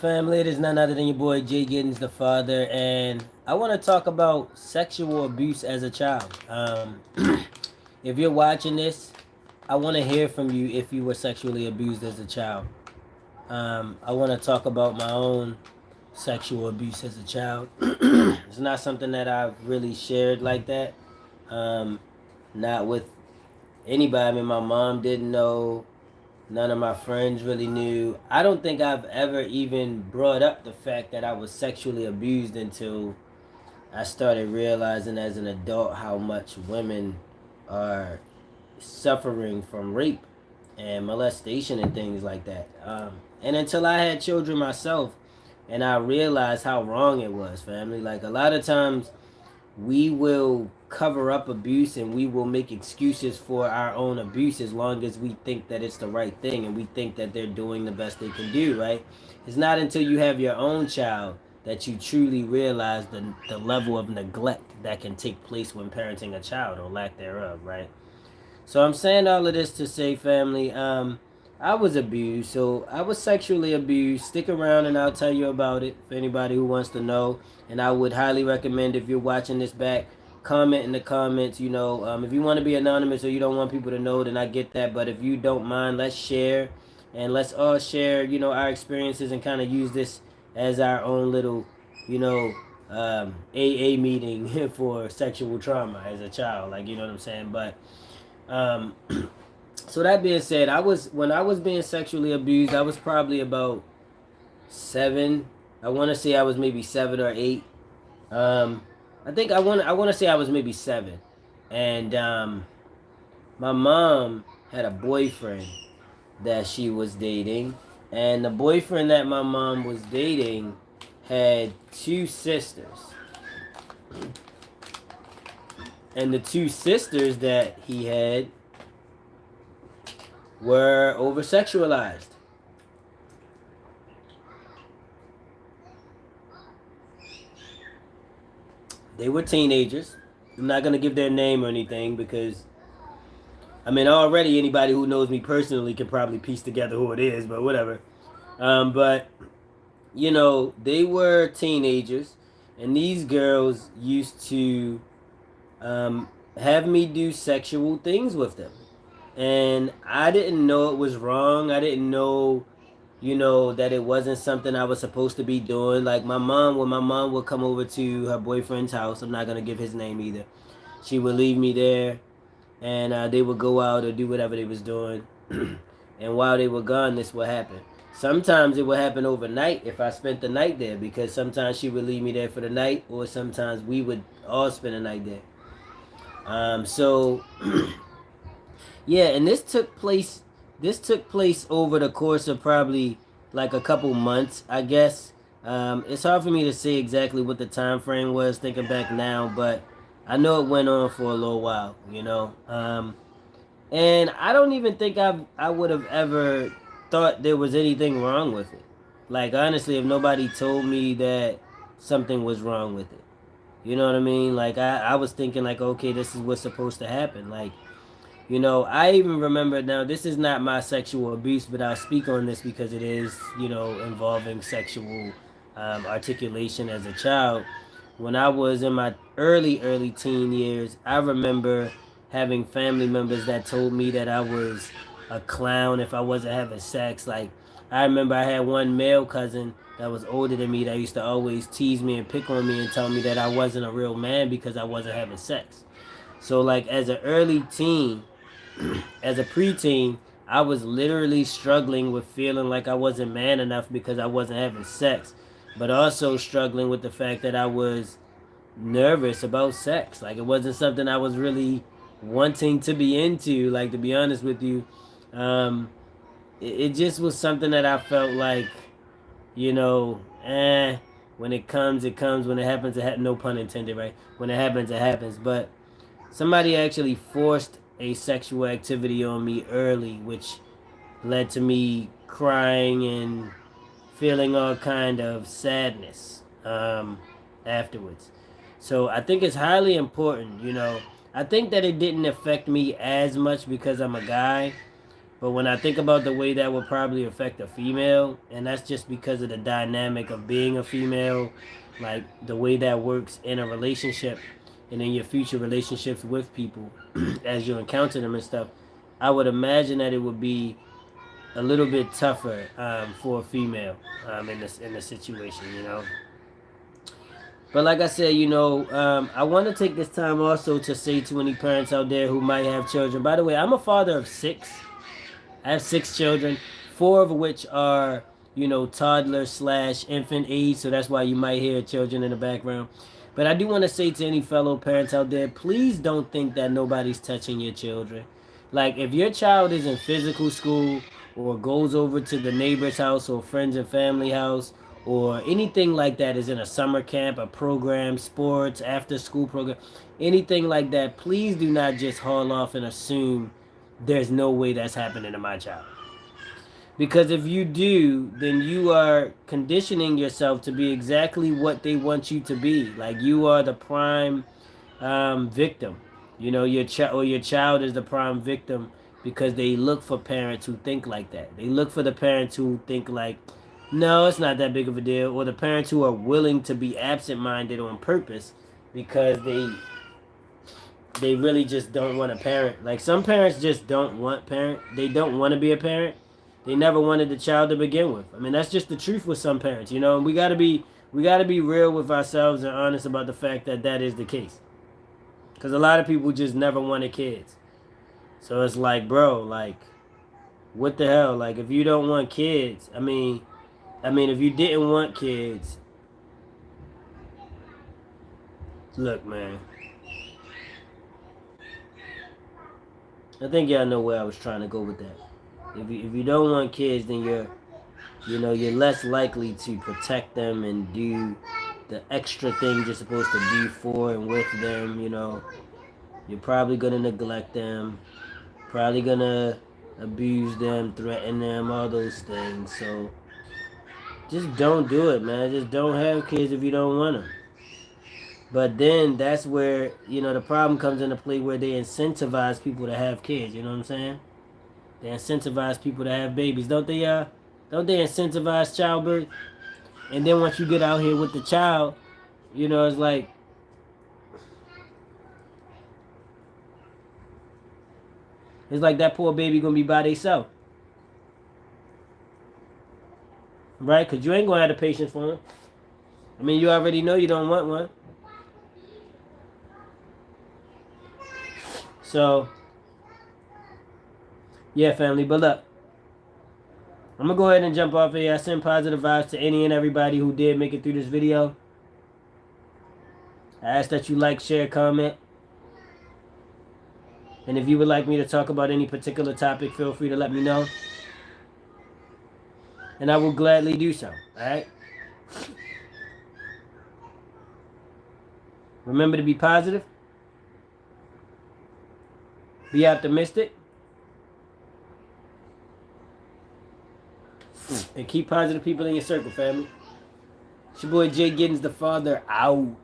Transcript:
Family, it is none other than your boy Jay Giddens, the father, and I want to talk about sexual abuse as a child. If you're watching this, I want to hear from you if you were sexually abused as a child. I want to talk about my own sexual abuse as a child. It's not something that I've really shared like that. Um, Not with anybody. I mean, my mom didn't know. None of my friends really knew. I don't think I've ever even brought up the fact that I was sexually abused until I started realizing as an adult how much women are suffering from rape and molestation and things like that. And until I had children myself and I realized how wrong it was, family. Like a lot of times we will cover up abuse and we will make excuses for our own abuse as long as we think that it's the right thing and we think that they're doing the best they can do, right? It's not until you have your own child that you truly realize the level of neglect that can take place when parenting a child or lack thereof, right? So I'm saying all of this to say, family, I was abused. So I was sexually abused. Stick around and I'll tell you about it for anybody who wants to know. And I would highly recommend if you're watching this back, comment in the comments. If you want to be anonymous or you don't want people to know, then I get that. But if you don't mind, let's share and let's all share, our experiences and kind of use this as our own little, you know, AA meeting for sexual trauma as a child. Like, you know what I'm saying? But um, so that being said, when I was being sexually abused, I was probably about 7. I want to say I was maybe 7 or 8. Um, I want to say I was maybe 7, and my mom had a boyfriend that she was dating, and the boyfriend that my mom was dating had 2 sisters, and the 2 sisters that he had were over sexualized. They were teenagers. I'm not gonna give their name or anything because I mean already anybody who knows me personally can probably piece together who it is, but whatever. But they were teenagers, and these girls used to um, have me do sexual things with them, and I didn't know it was wrong. I didn't know that it wasn't something I was supposed to be doing. Like when my mom would come over to her boyfriend's house, I'm not gonna give his name either. She would leave me there, and they would go out or do whatever they was doing. And while they were gone, this would happen. Sometimes it would happen overnight if I spent the night there, because sometimes she would leave me there for the night, or sometimes we would all spend the night there. So yeah, and this took place over the course of probably like a couple months, I guess. It's hard for me to say exactly what the time frame was thinking back now, but I know it went on for a little while. And I don't even think I would have ever thought there was anything wrong with it. Like honestly, if nobody told me that something was wrong with it. You know what I mean? Like I was thinking like, okay, this is what's supposed to happen. Like I even remember, now this is not my sexual abuse, but I'll speak on this because it is, involving sexual articulation as a child. When I was in my early teen years, I remember having family members that told me that I was a clown if I wasn't having sex. Like, I remember I had one male cousin that was older than me that used to always tease me and pick on me and tell me that I wasn't a real man because I wasn't having sex. So, like, as an early teen, as a preteen, I was literally struggling with feeling like I wasn't man enough because I wasn't having sex, but also struggling with the fact that I was nervous about sex. Like it wasn't something I was really wanting to be into. Like to be honest with you, it just was something that I felt like, when it comes, it comes. When it happens, no pun intended, right? When it happens, it happens. But somebody actually forced a sexual activity on me early, which led to me crying and feeling all kind of sadness afterwards. So I think it's highly important. I think that it didn't affect me as much because I'm a guy, But when I think about the way that would probably affect a female, and that's just because of the dynamic of being a female, like the way that works in a relationship and in your future relationships with people as you encounter them and stuff, I would imagine that it would be a little bit tougher for a female in the situation, you know. But like I said, I want to take this time also to say to any parents out there who might have children. By the way, I'm a father of six. I have six children, four of which are, toddler slash infant age. So that's why you might hear children in the background. But I do want to say to any fellow parents out there, please don't think that nobody's touching your children. Like, if your child is in physical school or goes over to the neighbor's house or friends and family house or anything like that, is in a summer camp, a program, sports, after school program, anything like that, please do not just haul off and assume there's no way that's happening to my child. Because if you do, then you are conditioning yourself to be exactly what they want you to be. Like, you are the prime victim. Your child is the prime victim because they look for parents who think like that. They look for the parents who think like, no, it's not that big of a deal, or the parents who are willing to be absent-minded on purpose because they really just don't want a parent. Like, some parents just don't want parent. They don't want to be a parent. They never wanted the child to begin with. I mean, that's just the truth with some parents, And we gotta be real with ourselves and honest about the fact that that is the case. Because a lot of people just never wanted kids. So it's like, bro, like, what the hell? Like, if you don't want kids, I mean, if you didn't want kids, look, man. I think y'all know where I was trying to go with that. If you don't want kids, then you're less likely to protect them and do the extra things you're supposed to do for and with them. You're probably gonna neglect them, probably gonna abuse them, threaten them, all those things. So just don't do it, man. Just don't have kids if you don't want them. But then that's where the problem comes into play, where they incentivize people to have kids. You know what I'm saying? They incentivize people to have babies, don't they? Don't they incentivize childbirth? And then once you get out here with the child, it's like, that poor baby gonna be by themselves, right? Because you ain't gonna have the patience for him. I mean, you already know you don't want one. So, yeah, family. But look, I'm going to go ahead and jump off here. I send positive vibes to any and everybody who did make it through this video. I ask that you like, share, comment. And if you would like me to talk about any particular topic, feel free to let me know. And I will gladly do so. Alright? Remember to be positive. Be optimistic. And keep positive people in your circle, family. It's your boy Jay Giddens, the father, out.